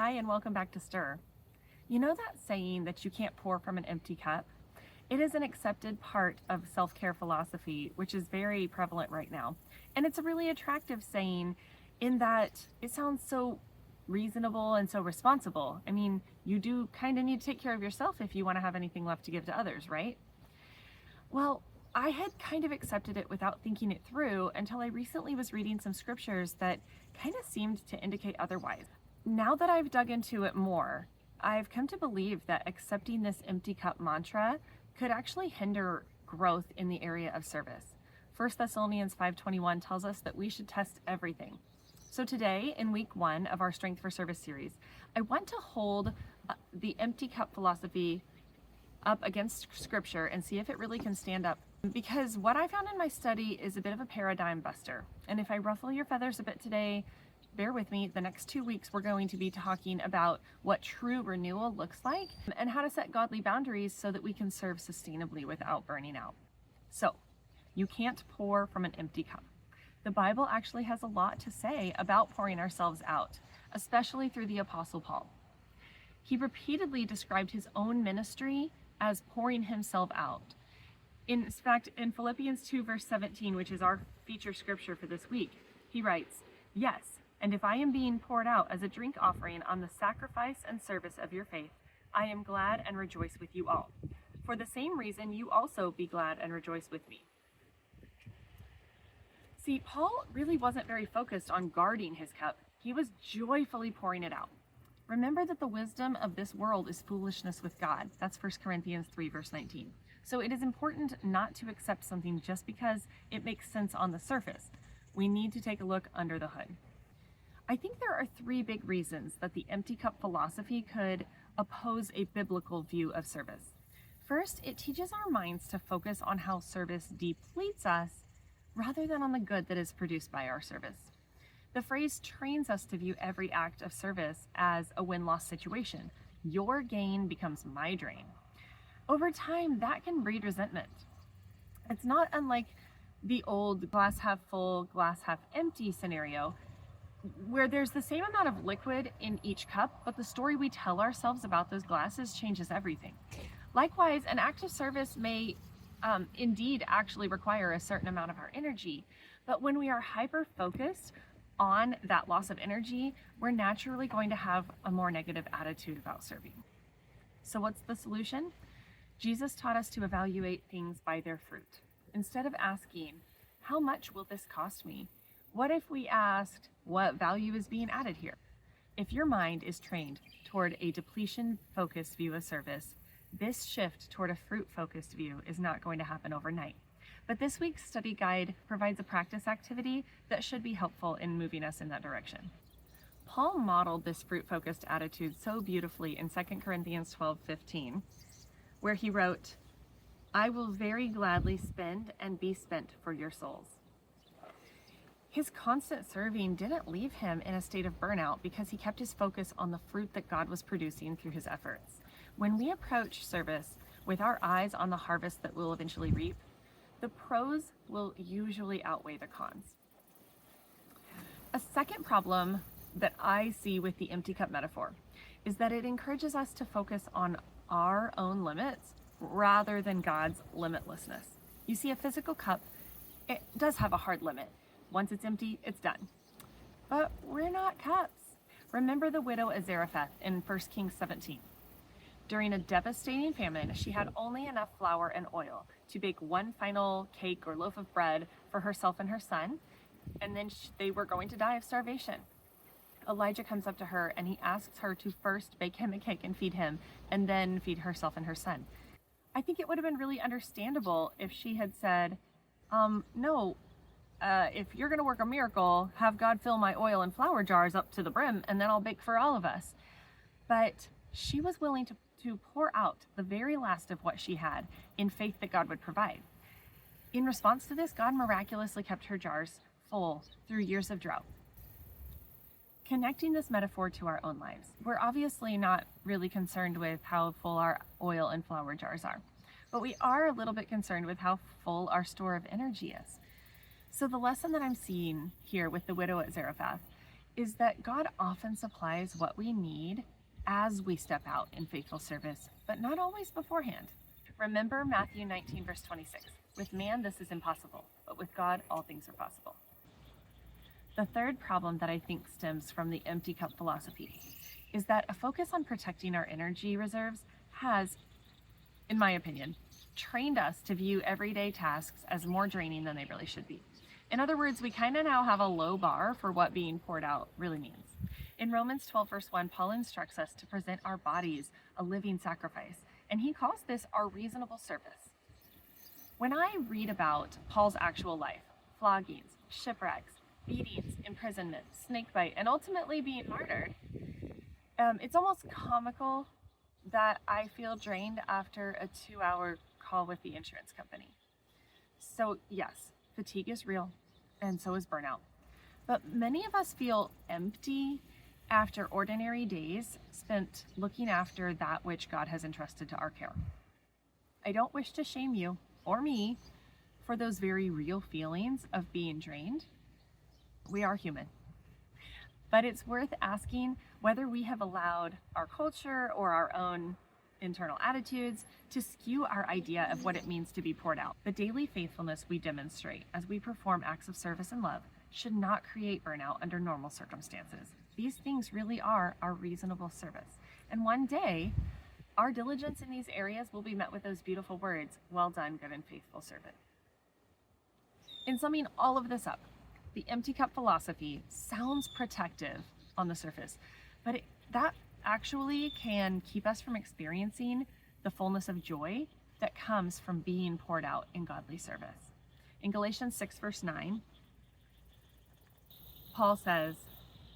Hi, and welcome back to Stir. You know that saying that you can't pour from an empty cup? It is an accepted part of self-care philosophy, which is very prevalent right now. And it's a really attractive saying in that it sounds so reasonable and so responsible. I mean, you do kind of need to take care of yourself if you want to have anything left to give to others, right? Well, I had kind of accepted it without thinking it through until I recently was reading some scriptures that kind of seemed to indicate otherwise. Now that I've dug into it more, I've come to believe that accepting this empty cup mantra could actually hinder growth in the area of service. 1 Thessalonians 5:21 tells us that we should test everything. So today, in week 1 of our Strength for Service series, I want to hold the empty cup philosophy up against scripture and see if it really can stand up. Because what I found in my study is a bit of a paradigm buster. And if I ruffle your feathers a bit today, bear with me. The next 2 weeks, we're going to be talking about what true renewal looks like and how to set godly boundaries so that we can serve sustainably without burning out. So, you can't pour from an empty cup. The Bible actually has a lot to say about pouring ourselves out, especially through the Apostle Paul. He repeatedly described his own ministry as pouring himself out. In fact, in Philippians 2 verse 17, which is our feature scripture for this week, he writes, "Yes, and if I am being poured out as a drink offering on the sacrifice and service of your faith, I am glad and rejoice with you all. For the same reason, you also be glad and rejoice with me." See, Paul really wasn't very focused on guarding his cup. He was joyfully pouring it out. Remember that the wisdom of this world is foolishness with God. That's 1 Corinthians 3 verse 19. So it is important not to accept something just because it makes sense on the surface. We need to take a look under the hood. I think there are 3 big reasons that the empty cup philosophy could oppose a biblical view of service. First, it teaches our minds to focus on how service depletes us rather than on the good that is produced by our service. The phrase trains us to view every act of service as a win-loss situation. Your gain becomes my drain. Over time, that can breed resentment. It's not unlike the old glass half full, glass half empty scenario, where there's the same amount of liquid in each cup, but the story we tell ourselves about those glasses changes everything. Likewise, an act of service may indeed actually require a certain amount of our energy, but when we are hyper-focused on that loss of energy, we're naturally going to have a more negative attitude about serving. So what's the solution? Jesus taught us to evaluate things by their fruit. Instead of asking, how much will this cost me? What if we asked, what value is being added here? If your mind is trained toward a depletion-focused view of service, this shift toward a fruit-focused view is not going to happen overnight. But this week's study guide provides a practice activity that should be helpful in moving us in that direction. Paul modeled this fruit-focused attitude so beautifully in 2 Corinthians 12:15, where he wrote, "I will very gladly spend and be spent for your souls." His constant serving didn't leave him in a state of burnout because he kept his focus on the fruit that God was producing through his efforts. When we approach service with our eyes on the harvest that we'll eventually reap, the pros will usually outweigh the cons. A second problem that I see with the empty cup metaphor is that it encourages us to focus on our own limits rather than God's limitlessness. You see, a physical cup, it does have a hard limit. Once it's empty, it's done. But we're not cups. Remember the widow at Zarephath in 1 Kings 17. During a devastating famine, she had only enough flour and oil to bake one final cake or loaf of bread for herself and her son, and then they were going to die of starvation. Elijah comes up to her and he asks her to first bake him a cake and feed him, and then feed herself and her son. I think it would have been really understandable if she had said, no, if you're going to work a miracle, have God fill my oil and flour jars up to the brim, and then I'll bake for all of us. But she was willing to pour out the very last of what she had in faith that God would provide. In response to this, God miraculously kept her jars full through years of drought. Connecting this metaphor to our own lives, we're obviously not really concerned with how full our oil and flour jars are, but we are a little bit concerned with how full our store of energy is. So the lesson that I'm seeing here with the widow at Zarephath is that God often supplies what we need as we step out in faithful service, but not always beforehand. Remember Matthew 19, verse 26. With man, this is impossible, but with God, all things are possible. The third problem that I think stems from the empty cup philosophy is that a focus on protecting our energy reserves has, in my opinion, trained us to view everyday tasks as more draining than they really should be. In other words, we kind of now have a low bar for what being poured out really means. In Romans 12, verse 1, Paul instructs us to present our bodies a living sacrifice, and he calls this our reasonable service. When I read about Paul's actual life, floggings, shipwrecks, beatings, imprisonment, snakebite, and ultimately being martyred, it's almost comical that I feel drained after a 2-hour call with the insurance company. So yes, fatigue is real, and so is burnout. But many of us feel empty after ordinary days spent looking after that which God has entrusted to our care. I don't wish to shame you or me for those very real feelings of being drained. We are human. But it's worth asking whether we have allowed our culture or our own internal attitudes to skew our idea of what it means to be poured out. The daily faithfulness we demonstrate as we perform acts of service and love should not create burnout under normal circumstances. These things really are our reasonable service. And one day, our diligence in these areas will be met with those beautiful words, "Well done, good and faithful servant." In summing all of this up, the empty cup philosophy sounds protective on the surface, but that actually can keep us from experiencing the fullness of joy that comes from being poured out in godly service. In Galatians 6, verse 9, Paul says,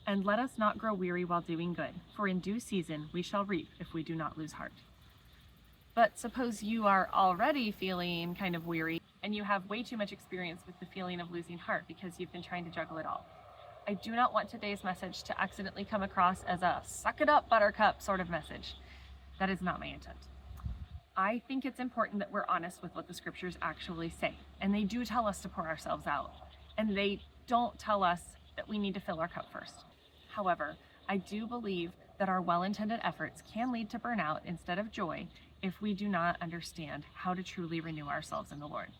"And let us not grow weary while doing good, for in due season we shall reap if we do not lose heart." But suppose you are already feeling kind of weary and you have way too much experience with the feeling of losing heart because you've been trying to juggle it all. I do not want today's message to accidentally come across as a suck it up, buttercup sort of message. That is not my intent. I think it's important that we're honest with what the scriptures actually say. And they do tell us to pour ourselves out. And they don't tell us that we need to fill our cup first. However, I do believe that our well-intended efforts can lead to burnout instead of joy if we do not understand how to truly renew ourselves in the Lord.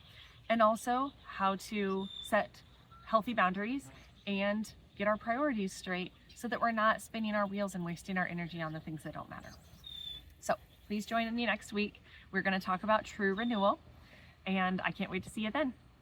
And also how to set healthy boundaries and get our priorities straight so that we're not spinning our wheels and wasting our energy on the things that don't matter. So please join me next week. We're going to talk about true renewal, and I can't wait to see you then.